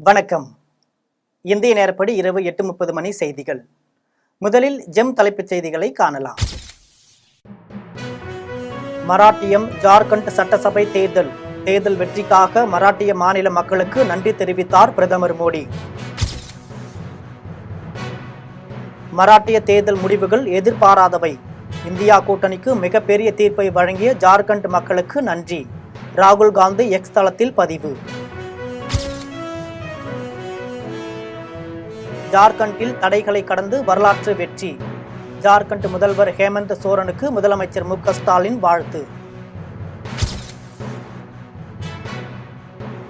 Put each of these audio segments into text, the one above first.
வணக்கம். இந்திய நேரப்படி இரவு 8:30 மணி செய்திகள். முதலில் ஜெம் தலைப்புச் செய்திகளை காணலாம். மராட்டியம் ஜார்க்கண்ட் சட்டசபை தேர்தல் வெற்றிக்காக மராட்டிய மாநில மக்களுக்கு நன்றி தெரிவித்தார் பிரதமர் மோடி. மராட்டிய தேர்தல் முடிவுகள் எதிர்பாராதவை. இந்தியா கூட்டணிக்கு மிகப்பெரிய தீர்ப்பை வழங்கிய ஜார்க்கண்ட் மக்களுக்கு நன்றி. ராகுல் காந்தி எக்ஸ் தளத்தில் பதிவு. ஜார்க்கண்டில் தடைகளை கடந்து வரலாற்று வெற்றி. ஜார்க்கண்ட் முதல்வர் ஹேமந்த் சோரனுக்கு முதலமைச்சர் மு க ஸ்டாலின் வாழ்த்து.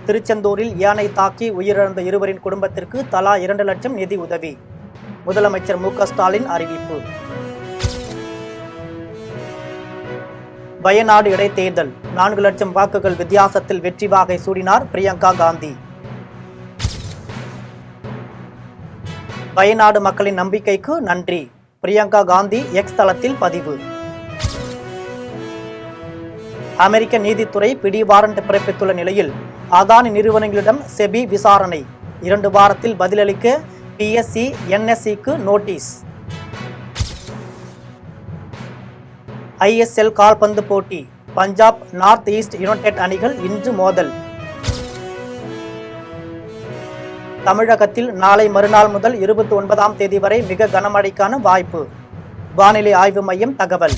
திருச்செந்தூரில் யானை தாக்கி உயிரிழந்த இருவரின் குடும்பத்திற்கு தலா 2 லட்சம் நிதி உதவி. முதலமைச்சர் மு க ஸ்டாலின் அறிவிப்பு. வயநாடு இடைத்தேர்தல் 4 லட்சம் வாக்குகள் வித்தியாசத்தில் வெற்றி வாகை சூடினார் பிரியங்கா காந்தி. வயநாடு மக்களின் நம்பிக்கைக்கு நன்றி. பிரியங்கா காந்தி எக்ஸ் தளத்தில் பதிவு. அமெரிக்க நீதித்துறை பிடி வாரண்ட் பிறப்பித்துள்ள நிலையில் அதானி நிறுவனங்களிடம் செபி விசாரணை. 2 வாரத்தில் பதிலளிக்க PSE NSEக்கு நோட்டீஸ். ISL கால்பந்து போட்டி. பஞ்சாப் நார்த் ஈஸ்ட் யுனைடெட் அணிகள் இன்று மோதல். தமிழகத்தில் நாளை மறுநாள் முதல் 29ஆம் தேதி வரை மிக கனமழைக்கான வாய்ப்பு. வானிலை ஆய்வு மையம் தகவல்.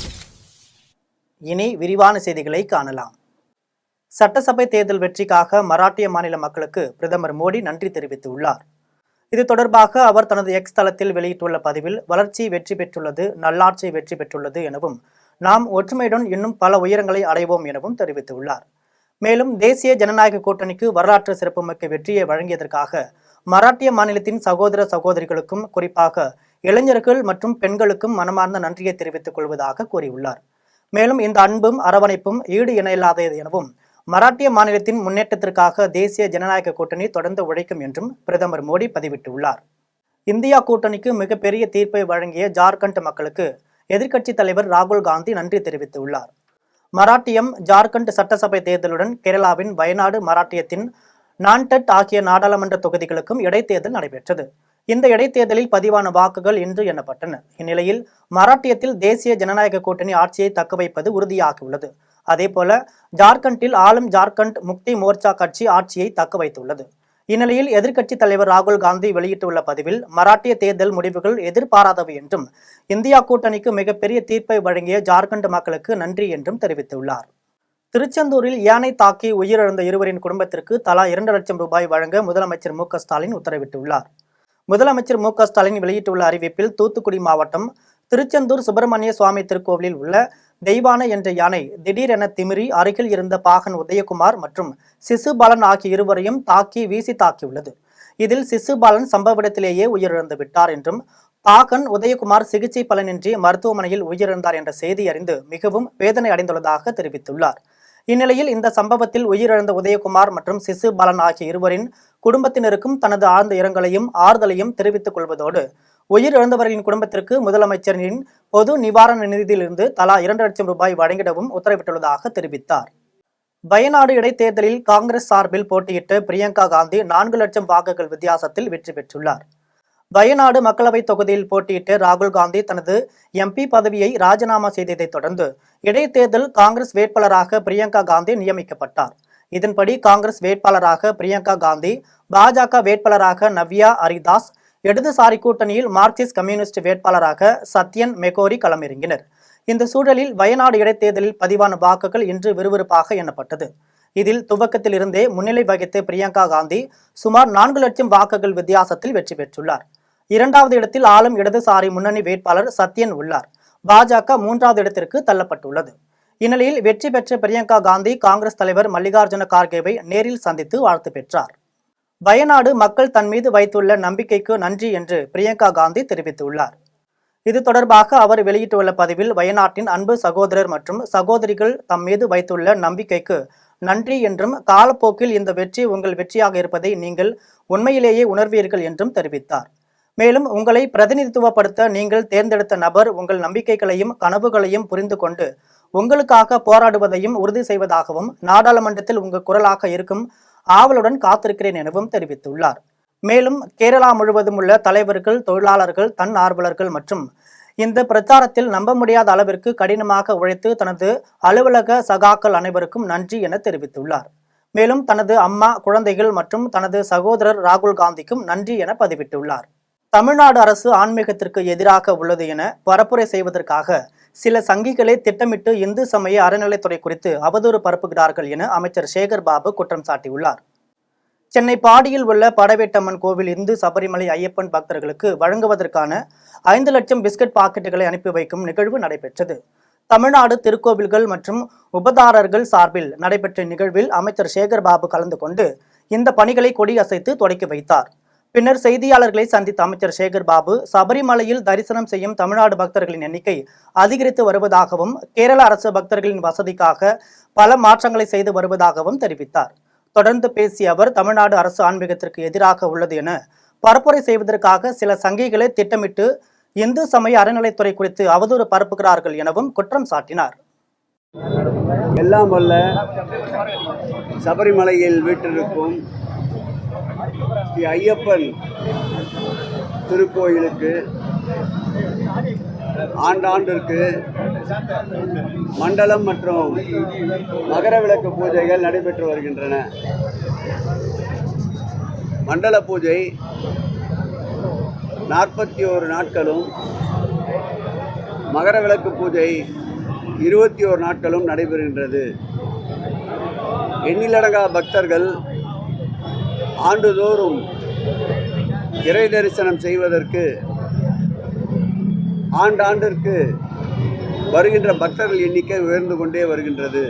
இனி விரிவான செய்திகளை காணலாம். சட்டசபை தேர்தல் வெற்றிக்காக மராட்டிய மாநில மக்களுக்கு பிரதமர் மோடி நன்றி தெரிவித்துள்ளார். இது தொடர்பாக அவர் தனது எக்ஸ் தளத்தில் வெளியிட்டுள்ள பதிவில், வளர்ச்சி வெற்றி பெற்றுள்ளது, நல்லாட்சி வெற்றி பெற்றுள்ளது எனவும், நாம் ஒற்றுமையுடன் இன்னும் பல உயரங்களை அடைவோம் எனவும் தெரிவித்துள்ளார். மேலும் தேசிய ஜனநாயக கூட்டணிக்கு வரலாற்று சிறப்புமிக்க வெற்றியை வழங்கியதற்காக மராட்டிய மாநிலத்தின் சகோதர சகோதரிகளுக்கும், குறிப்பாக இளைஞர்கள் மற்றும் பெண்களுக்கும் மனமார்ந்த நன்றியை தெரிவித்துக் கொள்வதாக கூறியுள்ளார். மேலும் இந்த அன்பும் அரவணைப்பும் ஈடு இணையில்லாதது எனவும், மராட்டிய மாநிலத்தின் முன்னேற்றத்திற்காக தேசிய ஜனநாயக கூட்டணி தொடர்ந்து உழைக்கும் என்றும் பிரதமர் மோடி பதிவிட்டுள்ளார். இந்தியா கூட்டணிக்கு மிகப்பெரிய தீர்ப்பை வழங்கிய ஜார்க்கண்ட் மக்களுக்கு எதிர்க்கட்சித் தலைவர் ராகுல் காந்தி நன்றி தெரிவித்துள்ளார். மராட்டியம் ஜார்க்கண்ட் சட்டசபை தேர்தலுடன் கேரளாவின் வயநாடு, மராட்டியத்தின் நான்டட் ஆகிய நாடாளுமன்ற தொகுதிகளுக்கும் இடைத்தேர்தல் நடைபெற்றது. இந்த இடைத்தேர்தலில் பதிவான வாக்குகள் இன்று எண்ணப்பட்டன. இந்நிலையில் மராட்டியத்தில் தேசிய ஜனநாயக கூட்டணி ஆட்சியை தக்கவைப்பது உறுதியாகியுள்ளது. அதேபோல ஜார்க்கண்டில் ஆளும் ஜார்க்கண்ட் முக்தி மோர்ச்சா கட்சி ஆட்சியை தக்க வைத்துள்ளது. இந்நிலையில் எதிர்க்கட்சித் தலைவர் ராகுல் காந்தி வெளியிட்டுள்ள பதிவில், மராட்டிய தேர்தல் முடிவுகள் எதிர்பாராதவை என்றும், இந்தியா கூட்டணிக்கு மிகப்பெரிய தீர்ப்பை வழங்கிய ஜார்க்கண்ட் மக்களுக்கு நன்றி என்றும் தெரிவித்துள்ளார். திருச்செந்தூரில் யானை தாக்கி உயிரிழந்த இருவரின் குடும்பத்திற்கு தலா 2 லட்சம் ரூபாய் வழங்க முதலமைச்சர் மு க ஸ்டாலின் உத்தரவிட்டுள்ளார். முதலமைச்சர் மு க ஸ்டாலின் வெளியிட்டுள்ள அறிவிப்பில், தூத்துக்குடி மாவட்டம் திருச்செந்தூர் சுப்பிரமணிய சுவாமி திருக்கோவிலில் உள்ள தெய்வானை என்ற யானை திடீரென திமிரி அருகில் இருந்த பாகன் உதயகுமார் மற்றும் சிசுபாலன் ஆகிய இருவரையும் வீசி தாக்கியுள்ளது. இதில் சிசுபாலன் சம்பவ இடத்திலேயே உயிரிழந்து விட்டார் என்றும், பாகன் உதயகுமார் சிகிச்சை பலனின்றி மருத்துவமனையில் உயிரிழந்தார் என்ற செய்தி அறிந்து மிகவும் வேதனை அடைந்துள்ளதாக தெரிவித்துள்ளார். இந்நிலையில் இந்த சம்பவத்தில் உயிரிழந்த உதயகுமார் மற்றும் சிசுபாலன் ஆகிய இருவரின் குடும்பத்தினருக்கும் தனது ஆழ்ந்த இரங்கலையும் ஆறுதலையும் தெரிவித்துக் கொள்வதோடு, உயிரிழந்தவர்களின் குடும்பத்திற்கு முதலமைச்சரின் பொது நிவாரண நிதியிலிருந்து தலா 2 லட்சம் ரூபாய் வழங்கிடவும் உத்தரவிட்டுள்ளதாக தெரிவித்தார். வயநாடு இடைத்தேர்தலில் காங்கிரஸ் சார்பில் போட்டியிட்ட பிரியங்கா காந்தி 4 லட்சம் வாக்குகள் வித்தியாசத்தில் வெற்றி பெற்றுள்ளார். வயநாடு மக்களவை தொகுதியில் போட்டியிட்ட ராகுல் காந்தி தனது MP பதவியை ராஜினாமா செய்ததைத் தொடர்ந்து இடைத்தேர்தல் காங்கிரஸ் வேட்பாளராக பிரியங்கா காந்தி நியமிக்கப்பட்டார். இதன்படி காங்கிரஸ் வேட்பாளராக பிரியங்கா காந்தி, பாஜக வேட்பாளராக நவ்யா ஹரிதாஸ், இடதுசாரி கூட்டணியில் மார்க்சிஸ்ட் கம்யூனிஸ்ட் வேட்பாளராக சத்யன் மெகோரி களமிறங்கினர். இந்த சூழலில் வயநாடு இடைத்தேர்தலில் பதிவான வாக்குகள் இன்று விறுவிறுப்பாக எண்ணப்பட்டது. இதில் துவக்கத்தில் இருந்தே முன்னிலை வகித்த பிரியங்கா காந்தி சுமார் 4 லட்சம் வாக்குகள் வித்தியாசத்தில் வெற்றி பெற்றுள்ளார். 2வது இடத்தில் ஆளும் இடதுசாரி முன்னணி வேட்பாளர் சத்யன் உள்ளார். பாஜக 3வது இடத்திற்கு தள்ளப்பட்டுள்ளது. இந்நிலையில் வெற்றி பெற்ற பிரியங்கா காந்தி காங்கிரஸ் தலைவர் மல்லிகார்ஜுன கார்கேவை நேரில் சந்தித்து வாழ்த்து பெற்றார். வயநாடு மக்கள் தன் மீது வைத்துள்ள நம்பிக்கைக்கு நன்றி என்று பிரியங்கா காந்தி தெரிவித்துள்ளார். இது தொடர்பாக அவர் வெளியிட்டுள்ள பதிவில், வயநாட்டின் அன்பு சகோதரர் மற்றும் சகோதரிகள் தம் மீது வைத்துள்ள நம்பிக்கைக்கு நன்றி என்றும், காலப்போக்கில் இந்த வெற்றி உங்கள் வெற்றியாக இருப்பதை நீங்கள் உண்மையிலேயே உணர்வீர்கள் என்றும் தெரிவித்தார். மேலும் உங்களை பிரதிநிதித்துவப்படுத்த நீங்கள் தேர்ந்தெடுத்த நபர் உங்கள் நம்பிக்கைகளையும் கனவுகளையும் புரிந்து கொண்டு உங்களுக்காக போராடுவதையும் உறுதி செய்வதாகவும், நாடாளுமன்றத்தில் உங்கள் குரலாக இருக்கும் ஆவலுடன் காத்திருக்கிறேன் எனவும் தெரிவித்துள்ளார். மேலும் கேரளா முழுவதும் உள்ள தலைவர்கள், தொழிலாளர்கள், தன்னார்வலர்கள் மற்றும் இந்த பிரச்சாரத்தில் நம்ப முடியாத அளவிற்கு கடினமாக உழைத்து தனது அலுவலக சகாக்கள் அனைவருக்கும் நன்றி என தெரிவித்துள்ளார். மேலும் தனது அம்மா, குழந்தைகள் மற்றும் தனது சகோதரர் ராகுல் காந்திக்கும் நன்றி என பதிவிட்டுள்ளார். தமிழ்நாடு அரசு ஆன்மீகத்திற்கு எதிராக உள்ளது என பரப்புரை செய்வதற்காக சில சங்கிகளே திட்டமிட்டு இந்து சமய அறநிலைத்துறை குறித்து அவதூறு பரப்புகிறார்கள் என அமைச்சர் சேகர் பாபு குற்றம் சாட்டியுள்ளார். சென்னை பாடியில் உள்ள படவேட்டம்மன் கோவில் இந்து சபரிமலை ஐயப்பன் பக்தர்களுக்கு வழங்குவதற்கான 5 லட்சம் பிஸ்கட் பாக்கெட்டுகளை அனுப்பி வைக்கும் நிகழ்வு நடைபெற்றது. தமிழ்நாடு திருக்கோவில்கள் மற்றும் உபதாரர்கள் சார்பில் நடைபெற்ற நிகழ்வில் அமைச்சர் சேகர் பாபு கலந்து கொண்டு இந்த பணிகளை கொடி அசைத்து தொடக்கி வைத்தார். பின்னர் செய்தியாளர்களை சந்தித்த அமைச்சர் சேகர் பாபு, சபரிமலையில் தரிசனம் செய்யும் தமிழ்நாடு பக்தர்களின் எண்ணிக்கை அதிகரித்து வருவதாகவும் கேரள அரசு பக்தர்களின் வசதிக்காக பல மாற்றங்களை செய்து வருவதாகவும் தெரிவித்தார். தொடர்ந்து பேசிய அவர், தமிழ்நாடு அரசு ஆன்மீகத்திற்கு எதிராக உள்ளது என பரப்புரை செய்வதற்காக சில சங்கிகளை திட்டமிட்டு இந்து சமய அறநிலைத்துறை குறித்து அவதூறு பரப்புகிறார்கள் எனவும் குற்றம் சாட்டினார். எல்லாம் வல்ல சபரிமலையில் வீற்றிருக்கும் ஸ்ரீ ஐயப்பன் திருக்கோயிலுக்கு ஆண்டாண்டிற்கு மண்டலம் மற்றும் மகர விளக்கு பூஜைகள் நடைபெற்று வருகின்றன. மண்டல பூஜை 41 நாட்களும், மகர விளக்கு பூஜை 21 நாட்களும் நடைபெறுகின்றது. எண்ணிலடங்கா பக்தர்கள் ஆண்டுதோறும் இறை தரிசனம் செய்வதற்கு ஆண்டாண்டிற்கு வருகின்ற பக்தர்கள் எண்ணிக்கை உயர்ந்து கொண்டே வருகின்றது.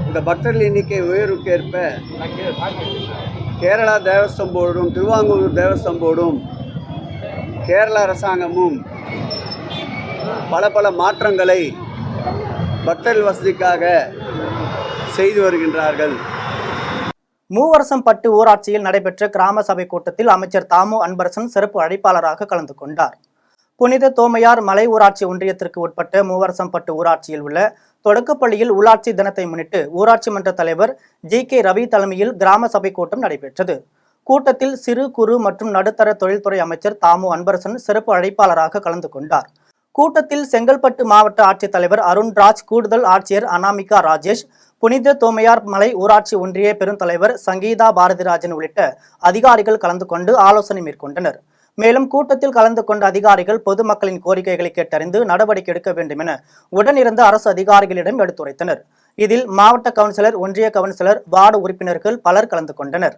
இந்த பக்தர்கள் எண்ணிக்கை உயர்வுக்கேற்ப கேரளா தேவஸ்வம் போர்டும், திருவாங்கூர் தேவஸ்வம் போர்டும், கேரள அரசாங்கமும் பல மாற்றங்களை பக்தர்கள் வசதிக்காக செய்து வருகின்றார்கள். மூவரசம்பட்டு ஊராட்சியில் நடைபெற்ற கிராம சபை கூட்டத்தில் அமைச்சர் தாமு அன்பரசன் சிறப்பு அழைப்பாளராக கலந்து கொண்டார். புனித தோமையார் மலை ஊராட்சி ஒன்றியத்திற்கு உட்பட்ட மூவரசம்பட்டு ஊராட்சியில் உள்ள தொடக்கப்பள்ளியில் உள்ளாட்சி தினத்தை முன்னிட்டு ஊராட்சி மன்ற தலைவர் JK ரவி தலைமையில் கிராம சபை கூட்டம் நடைபெற்றது. கூட்டத்தில் சிறு குறு மற்றும் நடுத்தர தொழில்துறை அமைச்சர் தாமு அன்பரசன் சிறப்பு அழைப்பாளராக கலந்து கொண்டார். கூட்டத்தில் செங்கல்பட்டு மாவட்ட ஆட்சித்தலைவர் அருண்ராஜ், கூடுதல் ஆட்சியர் அனாமிகா ராஜேஷ், புனித தோமையார் மலை ஊராட்சி ஒன்றிய பெருந்தலைவர் சங்கீதா பாரதிராஜன் உள்ளிட்ட அதிகாரிகள் கலந்து கொண்டு ஆலோசனை மேற்கொண்டனர். மேலும் கூட்டத்தில் கலந்து கொண்ட அதிகாரிகள் பொதுமக்களின் கோரிக்கைகளை கேட்டறிந்து நடவடிக்கை எடுக்க வேண்டும் என உடனிருந்த அரசு அதிகாரிகளிடம் எடுத்துரைத்தனர். இதில் மாவட்ட கவுன்சிலர், ஒன்றிய கவுன்சிலர், வார்டு உறுப்பினர்கள் பலர் கலந்து கொண்டனர்.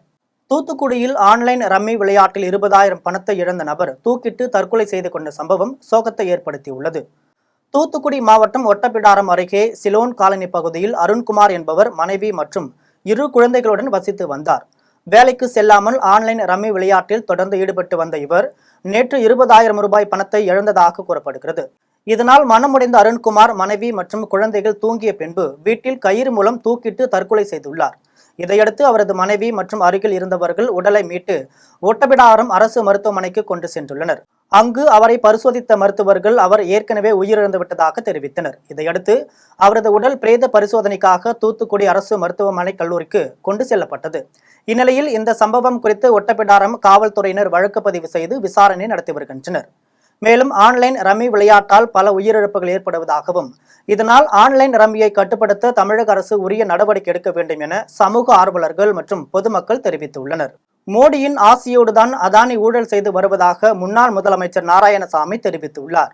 தூத்துக்குடியில் ஆன்லைன் ரம்மி விளையாட்டில் 20,000 பணத்தை இழந்த நபர் தூக்கிட்டு தற்கொலை செய்து கொண்ட சம்பவம் சோகத்தை ஏற்படுத்தியுள்ளது. தூத்துக்குடி மாவட்டம் ஒட்டப்பிடாரம் அருகே சிலோன் காலனி பகுதியில் அருண்குமார் என்பவர் மனைவி மற்றும் 2 குழந்தைகளுடன் வசித்து வந்தார். வேலைக்கு செல்லாமல் ஆன்லைன் ரம்மி விளையாட்டில் தொடர்ந்து ஈடுபட்டு வந்த இவர் நேற்று 20,000 ரூபாய் பணத்தை இழந்ததாக கூறப்படுகிறது. இதனால் மனமுடைந்த அருண்குமார் மனைவி மற்றும் குழந்தைகள் தூங்கிய பின்பு வீட்டில் கயிறு மூலம் தூக்கிட்டு தற்கொலை செய்துள்ளார். இதையடுத்து அவரது மனைவி மற்றும் அருகில் இருந்தவர்கள் உடலை மீட்டு ஒட்டப்பிடாரம் அரசு மருத்துவமனைக்கு கொண்டு சென்றுள்ளனர். அங்கு அவரை பரிசோதித்த மருத்துவர்கள் அவர் ஏற்கனவே உயிரிழந்து விட்டதாக தெரிவித்தனர். இதையடுத்து அவரது உடல் பிரேத பரிசோதனைக்காக தூத்துக்குடி அரசு மருத்துவமனை கல்லூரிக்கு கொண்டு செல்லப்பட்டது. இந்நிலையில் இந்த சம்பவம் குறித்து ஒட்டப்பிடாரம் காவல்துறையினர் வழக்கு பதிவு செய்து விசாரணை நடத்தி வருகின்றனர். மேலும் ஆன்லைன் ரம்மி விளையாட்டால் பல உயிரிழப்புகள் ஏற்படுவதாகவும் இதனால் ஆன்லைன் ரம்மியை கட்டுப்படுத்த தமிழக அரசு உரிய நடவடிக்கை எடுக்க வேண்டும் என சமூக ஆர்வலர்கள் மற்றும் பொதுமக்கள் தெரிவித்துள்ளனர். மோடியின் ஆசியோடுதான் அதானி ஊழல் செய்து வருவதாக முன்னாள் முதலமைச்சர் நாராயணசாமி தெரிவித்துள்ளார்.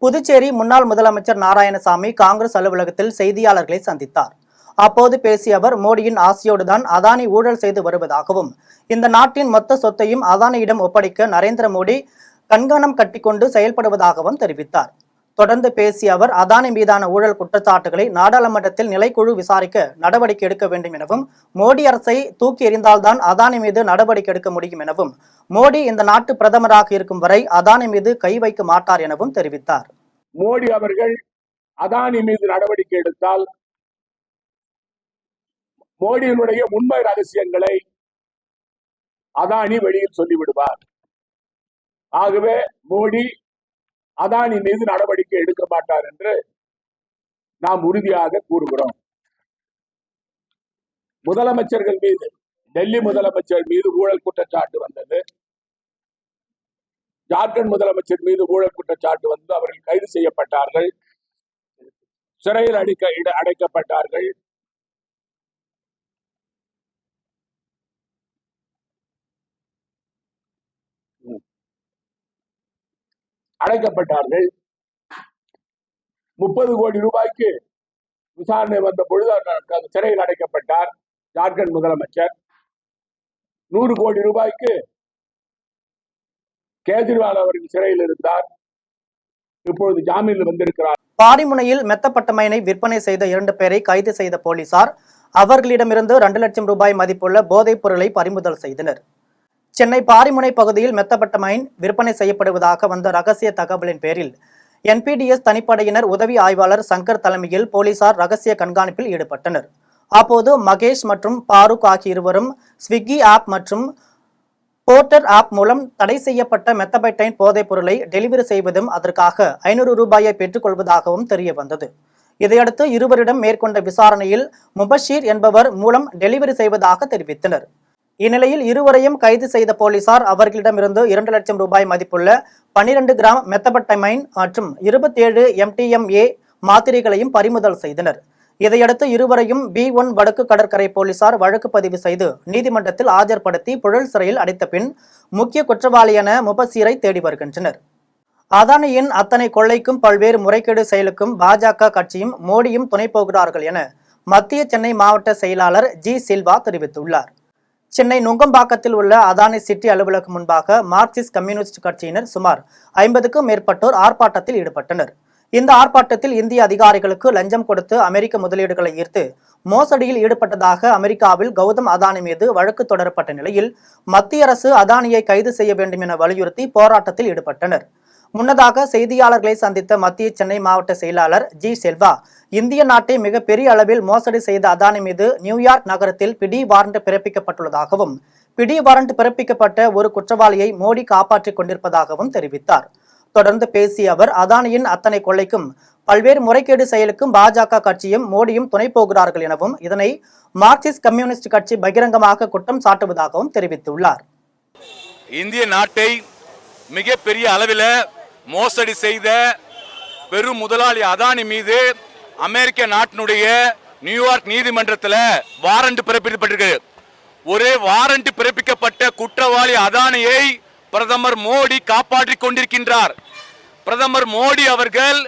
புதுச்சேரி முன்னாள் முதலமைச்சர் நாராயணசாமி காங்கிரஸ் அலுவலகத்தில் செய்தியாளர்களை சந்தித்தார். அப்போது பேசிய அவர், மோடியின் ஆசியோடுதான் அதானி ஊழல் செய்து வருவதாகவும் இந்த நாட்டின் மொத்த சொத்தையும் அதானியிடம் ஒப்படைக்க நரேந்திர மோடி கண்கணம் கட்டிக்கொண்டு செயல்படுவதாகவும் தெரிவித்தார். தொடர்ந்து பேசிய அவர், அதானி மீதான ஊழல் குற்றச்சாட்டுகளை நாடாளுமன்றத்தில் நிலைக்குழு விசாரிக்க நடவடிக்கை எடுக்க வேண்டும் எனவும், மோடி அரசை தூக்கி எறிந்தால்தான் அதானி மீது நடவடிக்கை எடுக்க முடியும் எனவும், மோடி இந்த நாட்டு பிரதமராக இருக்கும் வரை அதானி மீது கை வைக்க மாட்டார் எனவும் தெரிவித்தார். மோடி அவர்கள் அதானி மீது நடவடிக்கை எடுத்தால் மோடியினுடைய உண்மை ரகசியங்களை அதானி வெளியில் சொல்லிவிடுவார். ஆகவே மோடி அதானி மீது நடவடிக்கை எடுக்க மாட்டார் என்று நாம் உறுதியாக கூறுகிறோம். முதலமைச்சர்கள் மீது, டெல்லி முதலமைச்சர் மீது ஊழல் குற்றச்சாட்டு வந்தது. ஜார்க்கண்ட் முதலமைச்சர் மீது ஊழல் குற்றச்சாட்டு வந்து அவர்கள் கைது செய்யப்பட்டார்கள், சிறையில் அடைக்கப்பட்டார்கள். அடைக்கப்பட்டார்கள். 30 கோடி ரூபாய்க்கு விசாரணை வந்த பொழுது சிறையில் அடைக்கப்பட்டார் ஜார்க்கண்ட் முதலமைச்சர். 100 கோடி ரூபாய்க்கு கேஜ்ரிவால் அவர்கள் சிறையில் இருந்தார். இப்பொழுது ஜாமீனில் வந்திருக்கிறார். பாரிமுனையில் மெத்தப்பட்டமைனை விற்பனை செய்த 2 பேரை கைது செய்த போலீசார் அவர்களிடமிருந்து 2 லட்சம் ரூபாய் மதிப்புள்ள போதைப் பொருளை பறிமுதல் செய்தனர். சென்னை பாரிமுனை பகுதியில் மெத்தப்பட்டமைன் விற்பனை செய்யப்படுவதாக வந்த ரகசிய தகவலின் பேரில் NPDS தனிப்படையினர் உதவி ஆய்வாளர் சங்கர் தலைமையில் போலீசார் ரகசிய கண்காணிப்பில் ஈடுபட்டனர். அப்போது மகேஷ் மற்றும் பாரூக் ஆகிய இருவரும் ஸ்விக்கி ஆப் மற்றும் போர்ட்டர் ஆப் மூலம் தடை செய்யப்பட்ட மெத்தபைட்டைன் போதைப் பொருளை டெலிவரி செய்வதும் அதற்காக 500 ரூபாயை பெற்றுக் கொள்வதாகவும் தெரிய வந்தது. இதையடுத்து இருவரிடம் மேற்கொண்ட விசாரணையில் முபஷீர் என்பவர் மூலம் டெலிவரி செய்வதாக தெரிவித்தனர். இந்நிலையில் இருவரையும் கைது செய்த போலீசார் அவர்களிடமிருந்து 2 லட்சம் ரூபாய் மதிப்புள்ள 12 கிராம் மெத்தபட்டைமைன் மற்றும் 27 MDMA மாத்திரைகளையும் பறிமுதல் செய்தனர். இதையடுத்து இருவரையும் B1 வடக்கு கடற்கரை போலீசார் வழக்கு பதிவு செய்து நீதிமன்றத்தில் ஆஜர்படுத்தி புழல் சிறையில் அடைத்த பின் முக்கிய குற்றவாளியான முபசீரை தேடி வருகின்றனர். அதானியின் அத்தனை கொள்ளைக்கும் பல்வேறு முறைகேடு செயலுக்கும் பாஜக கட்சியும் மோடியும் துணை போகிறார்கள் என மத்திய சென்னை மாவட்ட செயலாளர் G. சில்வா தெரிவித்துள்ளார். சென்னை நுங்கம்பாக்கத்தில் உள்ள அதானி சிட்டி அலுவலகம் முன்பாக மார்க்சிஸ்ட் கம்யூனிஸ்ட் கட்சியினர் சுமார் 50க்கும் மேற்பட்டோர் ஆர்ப்பாட்டத்தில் ஈடுபட்டனர். இந்த ஆர்ப்பாட்டத்தில் இந்திய அதிகாரிகளுக்கு லஞ்சம் கொடுத்து அமெரிக்க முதலீடுகளை ஈர்த்து மோசடியில் ஈடுபட்டதாக அமெரிக்காவில் கௌதம் அதானி மீது வழக்கு தொடரப்பட்ட நிலையில் மத்திய அரசு அதானியை கைது செய்ய வேண்டும் என வலியுறுத்தி போராட்டத்தில் ஈடுபட்டனர். முன்னதாக செய்தியாளர்களை சந்தித்த மத்திய சென்னை மாவட்ட செயலாளர் G. செல்வா, இந்திய நாட்டை மிக பெரிய அளவில் மோசடி செய்த அதானி மீது நியூயார்க் நகரத்தில் பிடி வாரண்ட் பிறப்பிக்கப்பட்டுள்ளதாகவும் பிடி வாரண்ட் பிறப்பிக்கப்பட்ட ஒரு குற்றவாளியை மோடி காப்பாற்றிக் கொண்டிருப்பதாகவும் தெரிவித்தார். தொடர்ந்து பேசிய அவர், அதானியின் அத்தனை கொள்ளைக்கும் பல்வேறு முறைகேடு செயலுக்கும் பாஜக கட்சியும் மோடியும் துணை போகிறார்கள் எனவும் இதனை மார்க்சிஸ்ட் கம்யூனிஸ்ட் கட்சி பகிரங்கமாக குற்றம் சாட்டுவதாகவும் தெரிவித்துள்ளார். இந்திய நாட்டை மிக பெரிய அளவில் மோசடி செய்த பெரும் முதலாளி அதானி மீது அமெரிக்க நாட்டினுடைய நியூயார்க் நீதிமன்றத்தில் வாரண்ட் பிறப்பிக்கப்பட்டிருக்கு. ஒரே வாரண்ட் பிறப்பிக்கப்பட்ட குற்றவாளி அதானியை பிரதமர் மோடி காப்பாற்றிக் கொண்டிருக்கின்றார். பிரதமர் மோடி அவர்கள்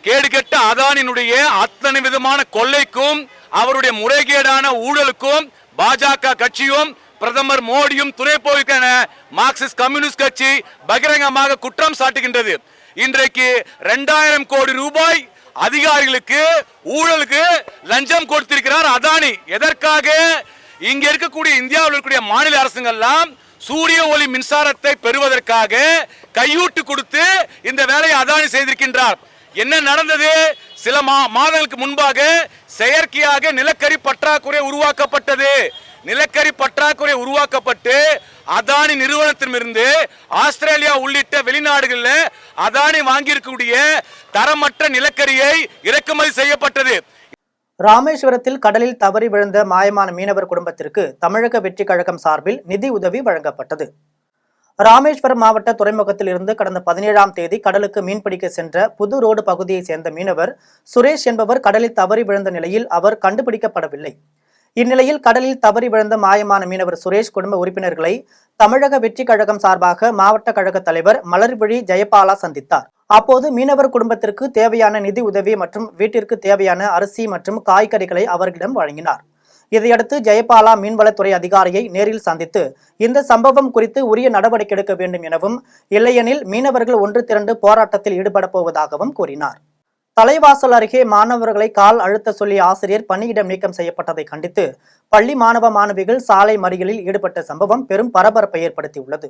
கேடுகெட்ட அதானியினுடைய அத்தனை விதமான கொள்ளைக்கும் அவருடைய முறைகேடான ஊழலுக்கும் பாஜக கட்சியும் பிரதமர் மோடியும் துணை போகிற மார்க்சிஸ்ட் கம்யூனிஸ்ட் கட்சி பகிரங்கமாக குற்றம் சாட்டுகின்றது. இன்றைக்கு 2000 கோடி ரூபாய் அதிகாரிகளுக்கு ஊழலுக்கு லஞ்சம் கொடுத்திருக்கிறார் அதானி. எதற்காக? இங்க இருக்கக்கூடிய இந்தியாவில் இருக்கக்கூடிய மாநில அரசுங்கள்லாம் சூரிய ஒளி மின்சாரத்தை பெறுவதற்காக கையூட்டு கொடுத்து இந்த வேலையை அதானி செய்திருக்கின்றார். என்ன நடந்தது? சில மாதங்களுக்கு முன்பாக செயற்கையாக நிலக்கரி பற்றாக்குறை உருவாக்கப்பட்டது. நிலக்கரி பற்றாக்குறை உருவாக்கப்பட்டு அதானி நிறுவனத்திலிருந்து ஆஸ்திரேலியா உள்ளிட்ட வெளிநாடுகளில் அதானி வாங்கியிருக்கக்கூடிய தரமற்ற நிலக்கரியை இறக்குமதி செய்யப்பட்டது. ராமேஸ்வரத்தில் கடலில் தவறி விழுந்த மாயமான மீனவர் குடும்பத்திற்கு தமிழக வெற்றி கழகம் சார்பில் நிதி உதவி வழங்கப்பட்டது. ராமேஸ்வரம் மாவட்ட துறைமுகத்தில் இருந்து கடந்த 17ஆம் தேதி கடலுக்கு மீன்பிடிக்க சென்ற புது ரோடு பகுதியை சேர்ந்த மீனவர் சுரேஷ் என்பவர் கடலில் தவறி விழுந்த நிலையில் அவர் கண்டுபிடிக்கப்படவில்லை. இந்நிலையில் கடலில் தவறி விழுந்த மாயமான மீனவர் சுரேஷ் குடும்ப உறுப்பினர்களை தமிழக வெற்றி கழகம் சார்பாக மாவட்ட கழக தலைவர் மலர்விழி ஜெயபாலா சந்தித்தார். அப்போது மீனவர் குடும்பத்திற்கு தேவையான நிதி உதவி மற்றும் வீட்டிற்கு தேவையான அரிசி மற்றும் காய்கறிகளை அவர்களிடம் வழங்கினார். இதையடுத்து ஜெயபாலா மீன்வளத்துறை அதிகாரியை நேரில் சந்தித்து இந்த சம்பவம் குறித்து உரிய நடவடிக்கை எடுக்க வேண்டும் எனவும், இல்லையெனில் மீனவர்கள் ஒன்று திரண்டு போராட்டத்தில் ஈடுபட போவதாகவும் கூறினார். தலைவாசல் அருகே மாணவர்களை கால் அழுத்த சொல்லிய ஆசிரியர் பணியிடம் நீக்கம் செய்யப்பட்டதை கண்டித்து பள்ளி மாணவ மாணவிகள் சாலை மறியலில் ஈடுபட்ட சம்பவம் பெரும் பரபரப்பை ஏற்படுத்தியுள்ளது.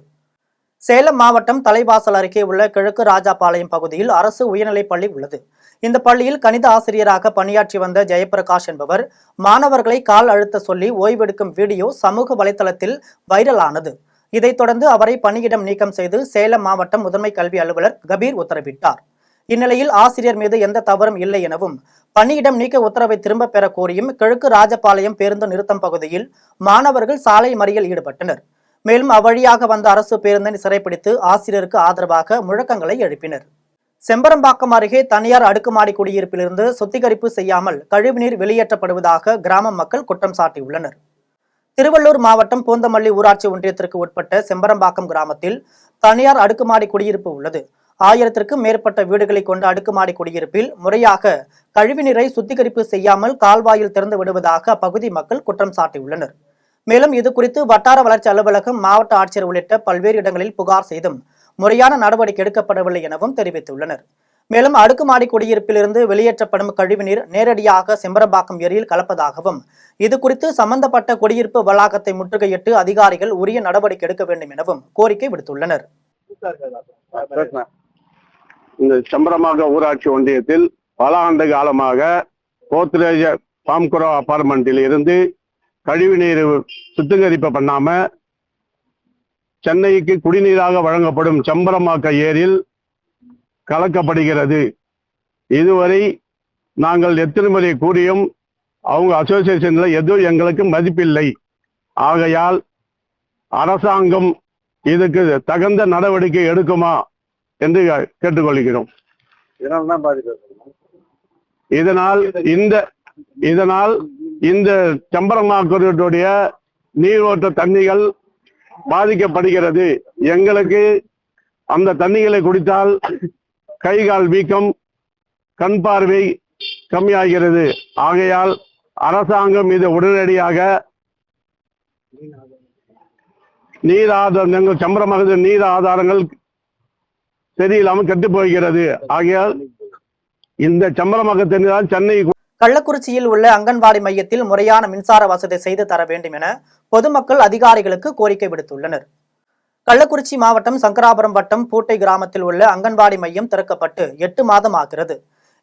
சேலம் மாவட்டம் தலைவாசல் அருகே உள்ள கிழக்கு ராஜாபாளையம் பகுதியில் அரசு உயர்நிலைப் பள்ளி உள்ளது. இந்த பள்ளியில் கணித ஆசிரியராக பணியாற்றி வந்த ஜெயபிரகாஷ் என்பவர் மாணவர்களை கால் அழுத்த சொல்லி ஓய்வெடுக்கும் வீடியோ சமூக வலைதளத்தில் வைரலானது. இதைத் தொடர்ந்து அவரை பணியிடம் நீக்கம் செய்து சேலம் மாவட்டம் முதன்மை கல்வி அலுவலர் கபீர் உத்தரவிட்டார். இந்நிலையில் ஆசிரியர் மீது எந்த தவறும் இல்லை எனவும் பணியிடம் நீக்க உத்தரவை திரும்பப் பெற கோரியும் கிழக்கு ராஜபாளையம் பேருந்து நிறுத்தம் பகுதியில் மாணவர்கள் சாலை மறியல் ஈடுபட்டனர். மேலும் அவ்வழியாக வந்த அரசு பேருந்தை சிறைப்பிடித்து ஆசிரியருக்கு ஆதரவாக முழக்கங்களை எழுப்பினர். செம்பரம்பாக்கம் அருகே தனியார் அடுக்குமாடி குடியிருப்பிலிருந்து சுத்திகரிப்பு செய்யாமல் கழிவுநீர் வெளியேற்றப்படுவதாக கிராம மக்கள் குற்றம் சாட்டியுள்ளனர். திருவள்ளூர் மாவட்டம் பூந்தமல்லி ஊராட்சி ஒன்றியத்திற்கு உட்பட்ட செம்பரம்பாக்கம் கிராமத்தில் தனியார் அடுக்குமாடி குடியிருப்பு உள்ளது. 1000க்கும் மேற்பட்ட வீடுகளை கொண்ட அடுக்குமாடி குடியிருப்பில் முறையாக கழிவுநீரை சுத்திகரிப்பு செய்யாமல் கால்வாயில் திறந்து விடுவதாக அப்பகுதி மக்கள் குற்றம் சாட்டியுள்ளனர். மேலும் இது குறித்து வட்டார வளர்ச்சி அலுவலகம், மாவட்ட ஆட்சியர் உள்ளிட்ட பல்வேறு இடங்களில் புகார் செய்தும் முறையான நடவடிக்கை எடுக்கப்படவில்லை எனவும் தெரிவித்துள்ளனர். மேலும் அடுக்குமாடி குடியிருப்பிலிருந்து வெளியேற்றப்படும் கழிவுநீர் நேரடியாக செம்பரம்பாக்கம் ஏரியில் கலப்பதாகவும் இது குறித்து சம்பந்தப்பட்ட குடியிருப்பு வளாகத்தை முற்றுகையிட்டு அதிகாரிகள் உரிய நடவடிக்கை எடுக்க வேண்டும் எனவும் கோரிக்கை விடுத்துள்ளனர். இந்த செம்பரம்பாக்கம் ஊராட்சி ஒன்றியத்தில் பல ஆண்டு காலமாக கோத்ரேஜ் பாம்குரோ அபார்ட்மெண்ட்டில் இருந்து கழிவுநீர் சுத்திகரிப்பு பண்ணாம சென்னைக்கு குடிநீராக வழங்கப்படும் செம்பரம்பாக்கம் ஏரியில் கலக்கப்படுகிறது. இதுவரை நாங்கள் எத்தனை முறை கூறியும் அவங்க அசோசியேஷன்ல எதுவும் எங்களுக்கு மதிப்பில்லை. ஆகையால் அரசாங்கம் இதுக்கு தகுந்த நடவடிக்கை எடுக்குமா என்று கேட்டுக்கொள்கிறோம். இதனால் இந்த செம்பரம்பாக்கத்துடைய நீரோட்ட தண்ணிகள் பாதிக்கப்படுகிறது. எங்களுக்கு அந்த தண்ணிகளை குடித்தால் கை கால் வீக்கம், கண் பார்வை கம்மியாகிறது. ஆகையால் அரசாங்கம் இது உடனடியாக நீர் ஆதாரம், எங்கள் செம்பரம்பாக்கத்தில் நீர் ஆதாரங்கள் சரியில்லாமல் கெட்டு போகிறது. ஆகையால் இந்த செம்பரம்பாக்கம் தண்ணி தான் சென்னை. கள்ளக்குறிச்சியில் உள்ள அங்கன்வாடி மையத்தில் முறையான மின்சார வசதி செய்து தர வேண்டும் என பொதுமக்கள் அதிகாரிகளுக்கு கோரிக்கை விடுத்துள்ளனர். கள்ளக்குறிச்சி மாவட்டம் சங்கராபுரம் வட்டம் பூட்டை கிராமத்தில் உள்ள அங்கன்வாடி மையம் திறக்கப்பட்டு 8 மாதம் ஆகிறது.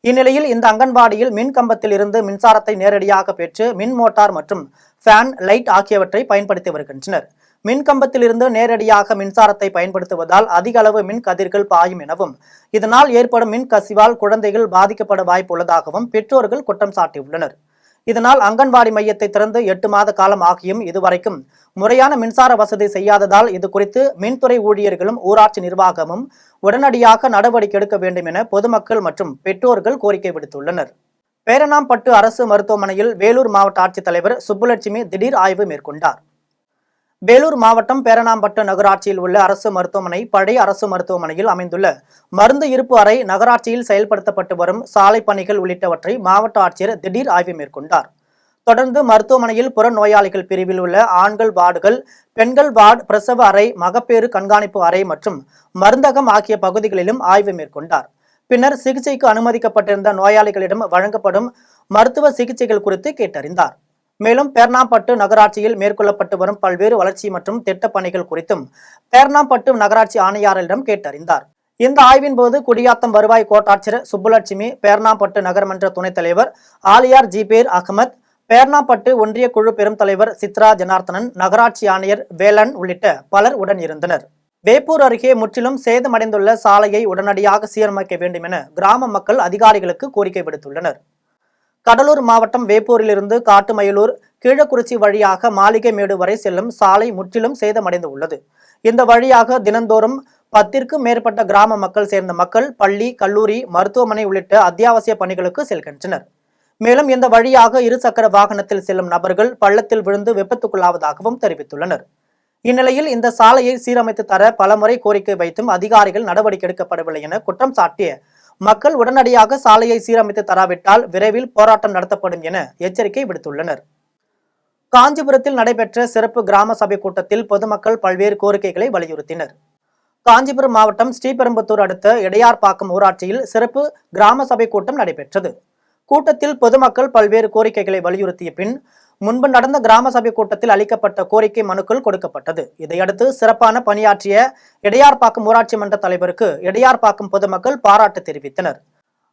இந்நிலையில் இந்த அங்கன்வாடியில் மின் கம்பத்தில் இருந்து மின்சாரத்தை நேரடியாக பெற்று மின் மோட்டார் மற்றும் ஃபேன், லைட் ஆகியவற்றை பயன்படுத்தி வருகின்றனர். மின் கம்பத்தில் இருந்து நேரடியாக மின்சாரத்தை பயன்படுத்துவதால் அதிக அளவு மின் கதிர்கள் பாயும் எனவும் இதனால் ஏற்படும் மின் கசிவால் குழந்தைகள் பாதிக்கப்பட வாய்ப்பு உள்ளதாகவும் பெற்றோர்கள் குற்றம் சாட்டியுள்ளனர். இதனால் அங்கன்வாடி மையத்தை திறந்து 8 மாத காலம் ஆகியும் இதுவரைக்கும் முறையான மின்சார வசதி செய்யாததால் இது குறித்து மின்துறை ஊழியர்களும் ஊராட்சி நிர்வாகமும் உடனடியாக நடவடிக்கை எடுக்க வேண்டும் என பொதுமக்கள் மற்றும் பெற்றோர்கள் கோரிக்கை விடுத்துள்ளனர். பேரணாம்பட்டு அரசு மருத்துவமனையில் வேலூர் மாவட்ட ஆட்சித்தலைவர் சுப்புலட்சுமி திடீர் ஆய்வு மேற்கொண்டார். வேலூர் மாவட்டம் பேரணாம்பட்டு நகராட்சியில் உள்ள அரசு மருத்துவமனை பழைய அரசு மருத்துவமனையில் அமைந்துள்ள மருந்து இருப்பு அறை, நகராட்சியில் செயல்படுத்தப்பட்டு வரும் சாலை பணிகள் உள்ளிட்டவற்றை மாவட்ட ஆட்சியர் திடீர் ஆய்வு மேற்கொண்டார். தொடர்ந்து மருத்துவமனையில் புற நோயாளிகள் பிரிவில் உள்ள ஆண்கள் வார்டுகள், பெண்கள் வார்டு, பிரசவ அறை, மகப்பேறு கண்காணிப்பு அறை மற்றும் மருந்தகம் ஆகிய பகுதிகளிலும் ஆய்வு மேற்கொண்டார். பின்னர் சிகிச்சைக்கு அனுமதிக்கப்பட்டிருந்த நோயாளிகளிடம் வழங்கப்படும் மருத்துவ சிகிச்சைகள் குறித்து கேட்டறிந்தார். மேலும் பேரணாம்பட்டு நகராட்சியில் மேற்கொள்ளப்பட்டு வரும் பல்வேறு வளர்ச்சி மற்றும் திட்டப் பணிகள் குறித்தும் பேரணாம்பட்டு நகராட்சி ஆணையாளரிடம் கேட்டறிந்தார். இந்த ஆய்வின் போது குடியாத்தம் வருவாய் கோட்டாட்சியர் சுப்புலட்சுமி, பேரணாம்பட்டு நகர்மன்ற துணைத் தலைவர் ஆலியார் ஜிபேர் அகமத், பேரணாம்பட்டு ஒன்றிய குழு பெரும் தலைவர் சித்ரா ஜனார்த்தனன், நகராட்சி ஆணையர் வேலன் உள்ளிட்ட பலர் உடன் இருந்தனர். வேப்பூர் அருகே முற்றிலும் சேதமடைந்துள்ள சாலையை உடனடியாக சீரமைக்க வேண்டும் என கிராம மக்கள் அதிகாரிகளுக்கு கோரிக்கை விடுத்துள்ளனர். கடலூர் மாவட்டம் வேப்பூரிலிருந்து காட்டுமயிலூர், கீழக்குறிச்சி வழியாக மாளிகைமேடு வரை செல்லும் சாலை முற்றிலும் சேதமடைந்து உள்ளது. இந்த வழியாக தினந்தோறும் 10க்கும் மேற்பட்ட கிராம மக்கள் சேர்ந்த மக்கள் பள்ளி, கல்லூரி, மருத்துவமனை உள்ளிட்ட அத்தியாவசிய பணிகளுக்கு செல்கின்றனர். மேலும் இந்த வழியாக இருசக்கர வாகனத்தில் செல்லும் நபர்கள் பள்ளத்தில் விழுந்து விபத்துக்குள்ளாவதாகவும் தெரிவித்துள்ளனர். இந்நிலையில் இந்த சாலையை சீரமைத்து தர பலமுறை கோரிக்கை வைத்தும் அதிகாரிகள் நடவடிக்கை எடுக்கப்படவில்லை என குற்றம் சாட்டிய மக்கள் உடனடியாக சாலையை சீரமைத்து தராவிட்டால் விரைவில் போராட்டம் நடத்தப்படும் என எச்சரிக்கை விடுத்துள்ளனர். காஞ்சிபுரத்தில் நடைபெற்ற சிறப்பு கிராம சபை கூட்டத்தில் பொதுமக்கள் பல்வேறு கோரிக்கைகளை வலியுறுத்தினர். காஞ்சிபுரம் மாவட்டம் ஸ்ரீபெரும்புத்தூர் அடுத்த இடையார்பாக்கம் ஊராட்சியில் சிறப்பு கிராம சபை கூட்டம் நடைபெற்றது. கூட்டத்தில் பொதுமக்கள் பல்வேறு கோரிக்கைகளை வலியுறுத்திய பின் முன்பு நடந்த கிராம சபை கூட்டத்தில் அளிக்கப்பட்ட கோரிக்கை மனுக்கள் கொடுக்கப்பட்டது. இதையடுத்து சிறப்பான பணியாற்றிய இடையார்பாக்கம் ஊராட்சி மன்ற தலைவருக்கு இடையார்பாக்கம் பொதுமக்கள் பாராட்டு தெரிவித்தனர்.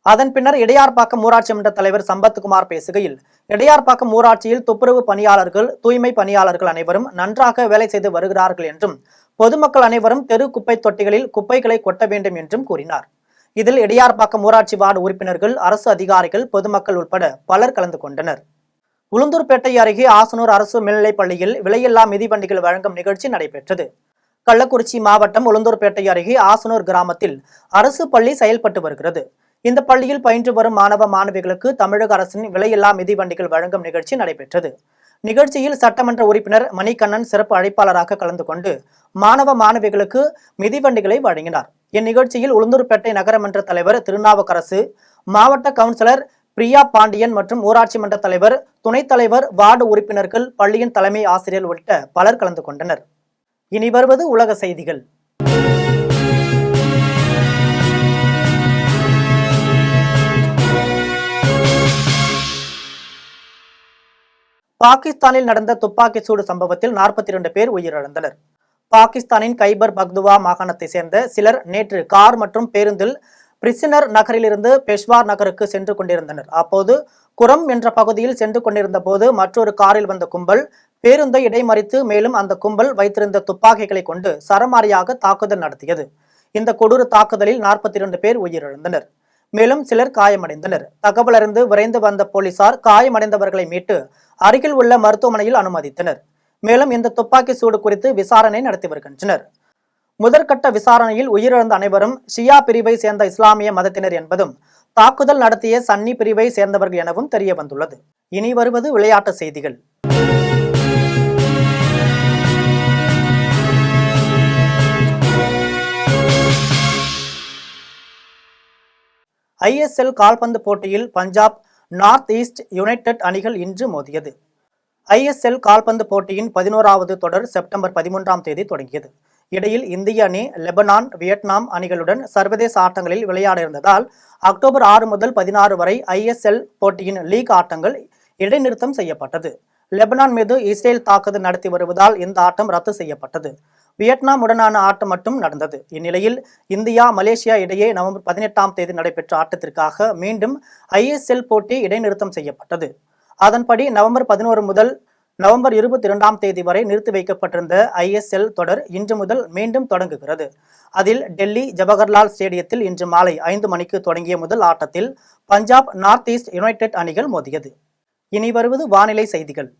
அதன் பின்னர் இடையார்பாக்கம் ஊராட்சி மன்ற தலைவர் சம்பத்குமார் பேசுகையில், இடையார்பாக்கம் ஊராட்சியில் துப்புரவு பணியாளர்கள், தூய்மை பணியாளர்கள் அனைவரும் நன்றாக வேலை செய்து வருகிறார்கள் என்றும் பொதுமக்கள் அனைவரும் தெரு குப்பை தொட்டிகளில் குப்பைகளை கொட்ட வேண்டும் என்றும் கூறினார். இதில் இடையார்பாக்கம் ஊராட்சி வார்டு உறுப்பினர்கள், அரசு அதிகாரிகள், பொதுமக்கள் உட்பட பலர் கலந்து கொண்டனர். உளுந்தூர்பேட்டை அருகே ஆசனூர் அரசு மேல்நிலைப் பள்ளியில் விலையில்லா மிதிவண்டிகள் வழங்கும் நிகழ்ச்சி நடைபெற்றது. கள்ளக்குறிச்சி மாவட்டம் உளுந்தூர்பேட்டை அருகே ஆசனூர் கிராமத்தில் அரசு பள்ளி செயல்பட்டு வருகிறது. இந்த பள்ளியில் பயின்று வரும் மாணவ மாணவிகளுக்கு தமிழக அரசின் விலையில்லா மிதிவண்டிகள் வழங்கும் நிகழ்ச்சி நடைபெற்றது. நிகழ்ச்சியில் சட்டமன்ற உறுப்பினர் மணிகண்ணன் சிறப்பு அழைப்பாளராக கலந்து கொண்டு மாணவ மாணவிகளுக்கு மிதிவண்டிகளை வழங்கினார். இந்நிகழ்ச்சியில் உளுந்தூர்பேட்டை நகரமன்ற தலைவர் திருநாவுக்கரசு, மாவட்ட கவுன்சிலர் பிரியா பாண்டியன் மற்றும் ஊராட்சி மன்ற தலைவர், துணைத் தலைவர், வார்டு உறுப்பினர்கள், பள்ளியின் தலைமை ஆசிரியர் உள்ளிட்ட பலர் கலந்து கொண்டனர். இனி வருவது உலக செய்திகள். பாகிஸ்தானில் நடந்த துப்பாக்கி சூடு சம்பவத்தில் 42 பேர் உயிரிழந்தனர். பாகிஸ்தானின் கைபர் பக்துவா மாகாணத்தை சேர்ந்த சிலர் நேற்று கார் மற்றும் பேருந்தில் பிரிசினர் நகரிலிருந்து பெஷ்வார் நகருக்கு சென்று கொண்டிருந்தனர். அப்போது குரம் என்ற பகுதியில் சென்று கொண்டிருந்த போது மற்றொரு காரில் வந்த கும்பல் பேருந்தை இடைமறித்து மேலும் அந்த கும்பல் வைத்திருந்த துப்பாக்கிகளை கொண்டு சரமாரியாக தாக்குதல் நடத்தியது. இந்த கொடூர தாக்குதலில் 42 பேர் உயிரிழந்தனர். மேலும் சிலர் காயமடைந்தனர். தகவல் அறிந்து விரைந்து வந்த போலீசார் காயமடைந்தவர்களை மீட்டு அருகில் உள்ள மருத்துவமனையில் அனுமதித்தனர். மேலும் இந்த துப்பாக்கி சூடு குறித்து விசாரணை நடத்தி வருகின்றனர். முதற்கட்ட விசாரணையில் உயிரிழந்த அனைவரும் ஷியா பிரிவை சேர்ந்த இஸ்லாமிய மதத்தினர் என்பதும் தாக்குதல் நடத்திய சன்னி பிரிவை சேர்ந்தவர்கள் எனவும் தெரிய வந்துள்ளது. இனி வருவது விளையாட்டு செய்திகள். ISL கால்பந்து போட்டியில் பஞ்சாப் நார்த் ஈஸ்ட் யுனைடெட் அணிகள் இன்று மோதியது. ISL கால்பந்து போட்டியின் 11வது தொடர் செப்டம்பர் 13ஆம் தேதி தொடங்கியது. இடையில் இந்திய அணி லெபனான், வியட்நாம் அணிகளுடன் சர்வதேச ஆட்டங்களில் விளையாட இருந்ததால் அக்டோபர் 6 முதல் 16 வரை ISL போட்டியின் லீக் ஆட்டங்கள் இடைநிறுத்தம் செய்யப்பட்டது. லெபனான் மீது இஸ்ரேல் தாக்குதல் நடத்தி வருவதால் இந்த ஆட்டம் ரத்து செய்யப்பட்டது. வியட்நாம் உடனான ஆட்டம் மட்டும் நடந்தது. இந்நிலையில் இந்தியா, மலேசியா இடையே நவம்பர் 18ஆம் தேதி நடைபெற்ற ஆட்டத்திற்காக மீண்டும் ISL போட்டி இடைநிறுத்தம் செய்யப்பட்டது. அதன்படி நவம்பர் 11 முதல் நவம்பர் 22ஆம் தேதி வரை நிறுத்தி வைக்கப்பட்டிருந்த ISL தொடர் இன்று முதல் மீண்டும் தொடங்குகிறது. அதில் டெல்லி ஜவஹர்லால் ஸ்டேடியத்தில் இன்று மாலை 5 மணிக்கு தொடங்கிய முதல் ஆட்டத்தில் பஞ்சாப் நார்த் ஈஸ்ட் யுனைடெட் அணிகள் மோதியது. இனி வருவது வானிலை செய்திகள்.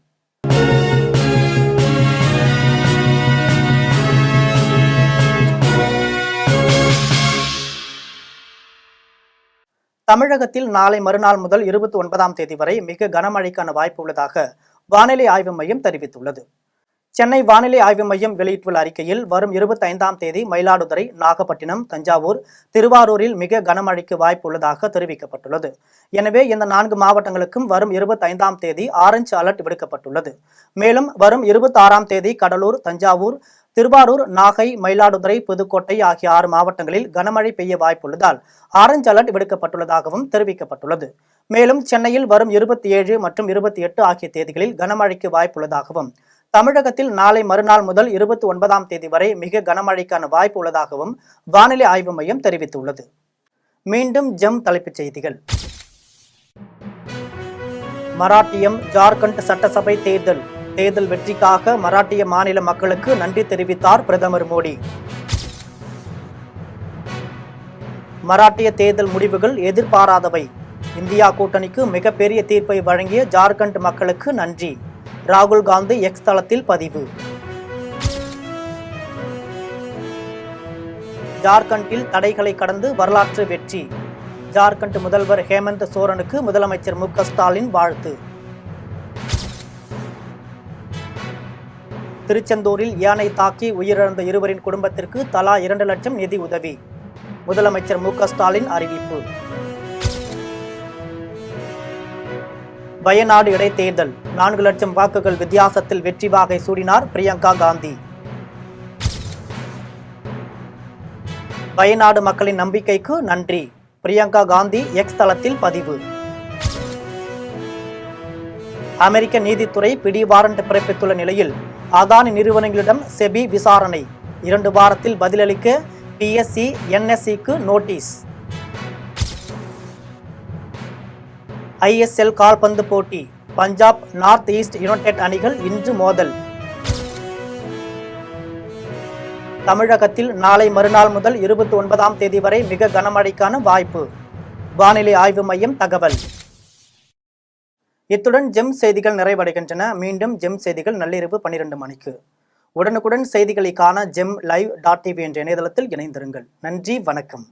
தமிழகத்தில் நாளை மறுநாள் முதல் 29ஆம் தேதி வரை மிக கனமழைக்கான வாய்ப்பு உள்ளதாக வானிலை ஆய்வு மையம் தெரிவித்துள்ளது. சென்னை வானிலை ஆய்வு மையம் வெளியிட்டுள்ள அறிக்கையில் வரும் 25ஆம் தேதி மயிலாடுதுறை, நாகப்பட்டினம், தஞ்சாவூர், திருவாரூரில் மிக கனமழைக்கு வாய்ப்பு உள்ளதாக தெரிவிக்கப்பட்டுள்ளது. எனவே இந்த 4 மாவட்டங்களுக்கும் வரும் 25ஆம் தேதி ஆரஞ்சு அலர்ட் விடுக்கப்பட்டுள்ளது. மேலும் வரும் 26ஆம் தேதி கடலூர், தஞ்சாவூர், திருவாரூர், நாகை, மயிலாடுதுறை, புதுக்கோட்டை ஆகிய 6 மாவட்டங்களில் கனமழை பெய்ய வாய்ப்புள்ளதால் ஆரஞ்சு அலர்ட் விடுக்கப்பட்டுள்ளதாகவும் தெரிவிக்கப்பட்டுள்ளது. மேலும் சென்னையில் வரும் 27 மற்றும் 28 ஆகிய தேதிகளில் கனமழைக்கு வாய்ப்புள்ளதாகவும், தமிழகத்தில் நாளை மறுநாள் முதல் 29ஆம் தேதி வரை மிக கனமழைக்கான வாய்ப்பு உள்ளதாகவும் வானிலை ஆய்வு மையம் தெரிவித்துள்ளது. மீண்டும் தலைப்புச் செய்திகள். மராட்டியம் ஜார்க்கண்ட் சட்டசபை தேர்தல் வெற்றிக்காக மராட்டிய மாநில மக்களுக்கு நன்றி தெரிவித்தார் பிரதமர் மோடி. மராட்டிய தேர்தல் முடிவுகள் எதிர்பாராதவை. இந்தியா கூட்டணிக்கு மிகப்பெரிய தீர்ப்பை வழங்கிய ஜார்க்கண்ட் மக்களுக்கு நன்றி. ராகுல் காந்தி எக்ஸ் தளத்தில் பதிவு. ஜார்க்கண்டில் தடைகளை கடந்து வரலாற்று வெற்றி. ஜார்க்கண்ட் முதல்வர் ஹேமந்த் சோரனுக்கு முதலமைச்சர் மு க ஸ்டாலின் வாழ்த்து. திருச்செந்தூரில் யானை தாக்கி உயிரிழந்த இருவரின் குடும்பத்திற்கு தலா 2 லட்சம் நிதி உதவி. முதலமைச்சர் மு க ஸ்டாலின் அறிவிப்பு. வயநாடு இடைத்தேர்தல் 4 லட்சம் வாக்குகள் வித்தியாசத்தில் வெற்றி வாகை சூடினார் பிரியங்கா காந்தி. வயநாடு மக்களின் நம்பிக்கைக்கு நன்றி. பிரியங்கா காந்தி எக்ஸ் தளத்தில் பதிவு. அமெரிக்க நீதித்துறை பிடி வாரண்ட் பிறப்பித்துள்ள நிலையில் அதானி நிறுவனங்களிடம் செபி விசாரணை. 2 வாரத்தில் பதிலளிக்க PSE, NSEக்கு நோட்டீஸ். ISL கால்பந்து போட்டி. பஞ்சாப் நார்த் ஈஸ்ட் யுனைடெட் அணிகள் இன்று மோதல். தமிழகத்தில் நாளை மறுநாள் முதல் 29ஆம் தேதி வரை மிக கனமழைக்கான வாய்ப்பு. வானிலை ஆய்வு மையம் தகவல். இத்துடன் ஜெம் செய்திகள் நிறைவடைகின்றன. மீண்டும் ஜெம் செய்திகள் நள்ளிரவு 12 மணிக்கு. உடனுக்குடன் செய்திகளை காண GemLive.tv என்ற இணையதளத்தில் இணைந்திருங்கள். நன்றி, வணக்கம்.